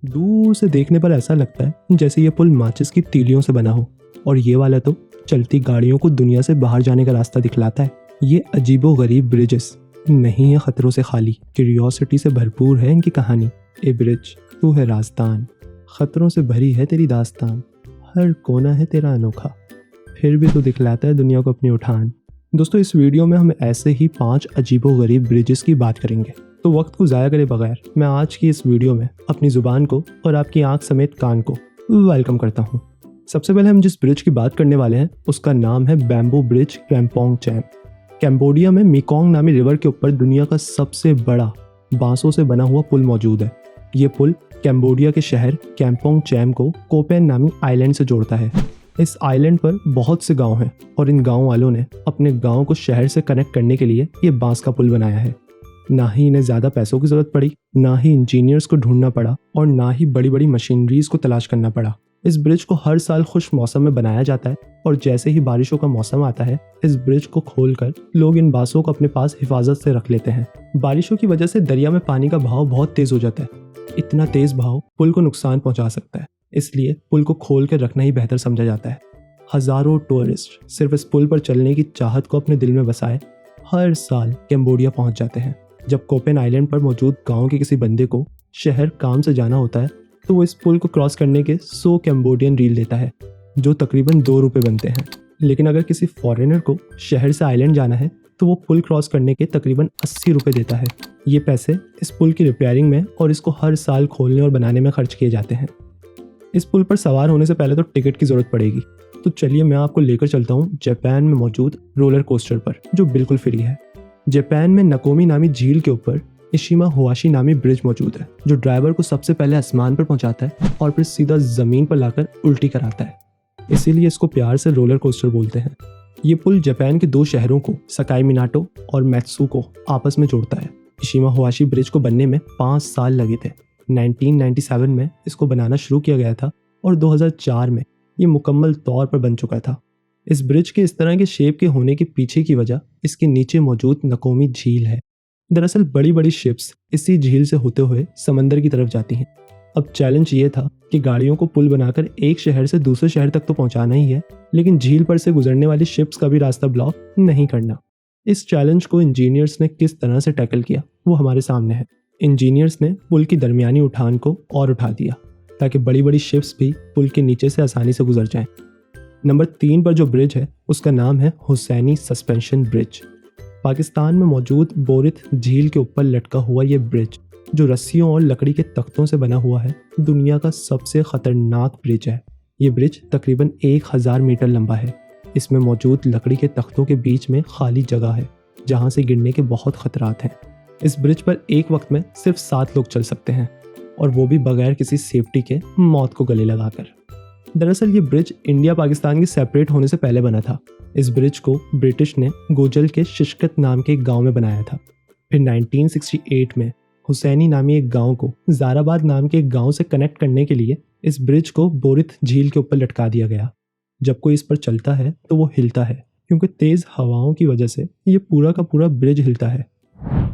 दूर से देखने पर ऐसा लगता है जैसे ये पुल माचिस की तीलियों से बना हो, और ये वाला तो चलती गाड़ियों को दुनिया से बाहर जाने का रास्ता दिखलाता है। ये अजीबो गरीब ब्रिजेस नहीं है खतरों से खाली, क्यूरियोसिटी से भरपूर है इनकी कहानी। ए ब्रिज, तू है राजदान, खतरों से भरी है तेरी दास्तान, हर कोना है तेरा अनोखा, फिर भी तू दिखलाता है दुनिया को अपनी उठान। दोस्तों, इस वीडियो में हम ऐसे ही 5 अजीबो गरीब ब्रिजेस की बात करेंगे। तो वक्त को ज़ाया करे बगैर मैं आज की इस वीडियो में अपनी ज़ुबान को और आपकी आंख समेत कान को वेलकम करता हूँ। सबसे पहले हम जिस ब्रिज की बात करने वाले हैं उसका नाम है बैम्बू ब्रिज कैम्पोंग चैम। कैम्बोडिया में मेकोंग नामी रिवर के ऊपर दुनिया का सबसे बड़ा बांसों से बना हुआ पुल मौजूद है। ये पुल कैम्बोडिया के शहर कैम्पोंग चैम को कोपेन नामी आइलैंड से जोड़ता है। इस आइलैंड पर बहुत से गांव हैं और इन गांव वालों ने अपने गांव को शहर से कनेक्ट करने के लिए ये बांस का पुल बनाया है। ना ही इन्हें ज़्यादा पैसों की ज़रूरत पड़ी, ना ही इंजीनियर्स को ढूंढना पड़ा और ना ही बड़ी बड़ी मशीनरीज को तलाश करना पड़ा। इस ब्रिज को हर साल खुश मौसम में बनाया जाता है और जैसे ही बारिशों का मौसम आता है इस ब्रिज को खोलकर लोग इन बांसों को अपने पास हिफाजत से रख लेते हैं। बारिशों की वजह से दरिया में पानी का बहाव बहुत तेज हो जाता है। इतना तेज बहाव पुल को नुकसान पहुंचा सकता है, इसलिए पुल को खोल कर रखना ही बेहतर समझा जाता है। हजारों टूरिस्ट सिर्फ इस पुल पर चलने की चाहत को अपने दिल में बसाए हर साल कैम्बोडिया पहुंच जाते हैं। जब कोपेन आइलैंड पर मौजूद गांव के किसी बंदे को शहर काम से जाना होता है तो वो इस पुल को क्रॉस करने के 100 कैम्बोडियन रील देता है, जो तकरीबन 2 रुपये बनते हैं। लेकिन अगर किसी फॉरेनर को शहर से आइलैंड जाना है तो वो पुल क्रॉस करने के तकरीबन 80 रुपये देता है। ये पैसे इस पुल की रिपेयरिंग में और इसको हर साल खोलने और बनाने में खर्च किए जाते हैं। इस पुल पर सवार होने से पहले तो टिकट की ज़रूरत पड़ेगी, तो चलिए मैं आपको लेकर चलता हूँ जापान में मौजूद रोलर कोस्टर पर, जो बिल्कुल फ्री है। जापान में नकोमी नामी झील के ऊपर इशिमा होआशी नामी ब्रिज मौजूद है, जो ड्राइवर को सबसे पहले आसमान पर पहुंचाता है और फिर सीधा ज़मीन पर लाकर उल्टी कराता है। इसीलिए इसको प्यार से रोलर कोस्टर बोलते हैं। ये पुल जापान के 2 शहरों को सकाई मिनाटो और मैत्सु को आपस में जोड़ता है। इशिमा होआशी ब्रिज को बनने में 5 साल लगे थे। 1997 में इसको बनाना शुरू किया गया था और 2004 में ये मुकम्मल तौर पर बन चुका था। इस ब्रिज के इस तरह के शेप के होने के पीछे की वजह इसके नीचे मौजूद नकोमी झील है। दरअसल बड़ी बड़ी शिप्स इसी झील से होते हुए समंदर की तरफ जाती हैं। अब चैलेंज ये था कि गाड़ियों को पुल बनाकर एक शहर से दूसरे शहर तक तो पहुंचाना ही है, लेकिन झील पर से गुजरने वाली शिप्स का भी रास्ता ब्लॉक नहीं करना। इस चैलेंज को इंजीनियर्स ने किस तरह से टैकल किया वो हमारे सामने है। इंजीनियर्स ने पुल की दरमियानी उठान को और उठा दिया ताकि बड़ी बड़ी शिप्स भी पुल के नीचे से आसानी से गुजर जाएं। नंबर 3 पर जो ब्रिज है उसका नाम है हुसैनी सस्पेंशन ब्रिज। पाकिस्तान में मौजूद बोरित झील के ऊपर लटका हुआ ये ब्रिज, जो रस्सियों और लकड़ी के तख्तों से बना हुआ है, दुनिया का सबसे खतरनाक ब्रिज है। ये ब्रिज तकरीबन 1000 मीटर लंबा है। इसमें मौजूद लकड़ी के तख्तों के बीच में खाली जगह है जहाँ से गिरने के बहुत खतरात हैं। इस ब्रिज पर एक वक्त में सिर्फ 7 लोग चल सकते हैं, और वो भी बगैर किसी सेफ्टी के मौत को गले लगाकर। दरअसल ये ब्रिज इंडिया पाकिस्तान के सेपरेट होने से पहले बना था। इस ब्रिज को ब्रिटिश ने गोजल के शिशकत नाम के एक गांव में बनाया था। फिर 1968 में हुसैनी नामी एक गांव को जाराबाद नाम के एक गांव से कनेक्ट करने के लिए इस ब्रिज को बोरित झील के ऊपर लटका दिया गया। जब कोई इस पर चलता है तो वो हिलता है, क्योंकि तेज़ हवाओं की वजह से ये पूरा का पूरा ब्रिज हिलता है।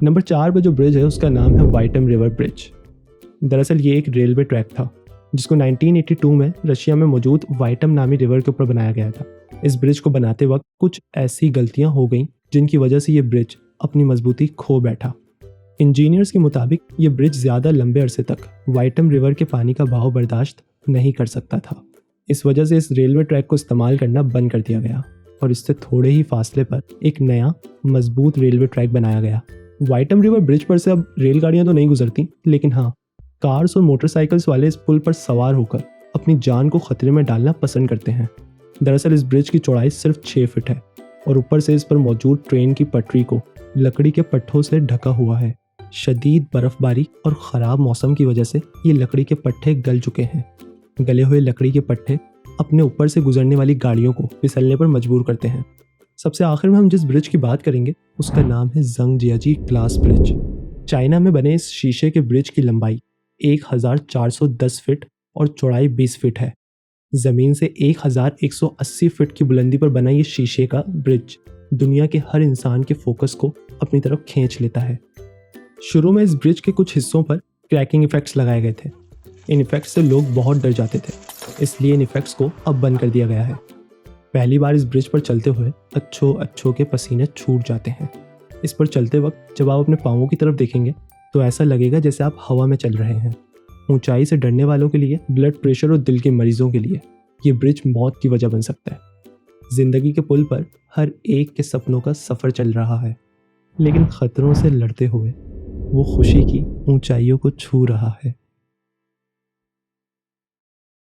नंबर 4 पर जो ब्रिज है उसका नाम है वाइटम रिवर ब्रिज। दरअसल ये एक रेलवे ट्रैक था जिसको 1982 में रशिया में मौजूद वाइटम नामी रिवर के ऊपर बनाया गया था। इस ब्रिज को बनाते वक्त कुछ ऐसी गलतियां हो गईं जिनकी वजह से ये ब्रिज अपनी मजबूती खो बैठा। इंजीनियर्स के मुताबिक ये ब्रिज ज़्यादा लंबे अरसे तक वाइटम रिवर के पानी का बहाव बर्दाश्त नहीं कर सकता था। इस वजह से इस रेलवे ट्रैक को इस्तेमाल करना बंद कर दिया गया और इससे थोड़े ही फासले पर एक नया मजबूत रेलवे ट्रैक बनाया गया। वाइटम रिवर ब्रिज पर से अब रेलगाड़ियाँ तो नहीं गुजरती, लेकिन हाँ, कार्स और मोटरसाइकिल्स वाले इस पुल पर सवार होकर अपनी जान को खतरे में डालना पसंद करते हैं। दरअसल इस ब्रिज की चौड़ाई सिर्फ 6 फीट है और ऊपर से इस पर मौजूद ट्रेन की पटरी को लकड़ी के पट्टों से ढका हुआ है। शदीद बर्फबारी और ख़राब मौसम की वजह से ये लकड़ी के पट्टे गल चुके हैं। गले हुए लकड़ी के पट्टे अपने ऊपर से गुजरने वाली गाड़ियों को फिसलने पर मजबूर करते हैं। सबसे आखिर में हम जिस ब्रिज की बात करेंगे उसका नाम है जंगजियाजी ग्लास ब्रिज। चाइना में बने इस शीशे के ब्रिज की लंबाई 1410 फीट और चौड़ाई 20 फीट है। ज़मीन से 1180 फीट की बुलंदी पर बना ये शीशे का ब्रिज दुनिया के हर इंसान के फोकस को अपनी तरफ खींच लेता है। शुरू में इस ब्रिज के कुछ हिस्सों पर क्रैकिंग इफेक्ट्स लगाए गए थे, इन इफेक्ट्स से लोग बहुत डर जाते थे, इसलिए इन इफेक्ट्स को अब बंद कर दिया गया है। पहली बार इस ब्रिज पर चलते हुए अच्छों के पसीने छूट जाते हैं। इस पर चलते वक्त जब आप अपने पाँवों की तरफ देखेंगे तो ऐसा लगेगा जैसे आप हवा में चल रहे हैं। ऊंचाई से डरने वालों के लिए, ब्लड प्रेशर और दिल के मरीजों के लिए ये ब्रिज मौत की वजह बन सकता है। जिंदगी के पुल पर हर एक के सपनों का सफ़र चल रहा है, लेकिन खतरों से लड़ते हुए वो खुशी की ऊंचाइयों को छू रहा है।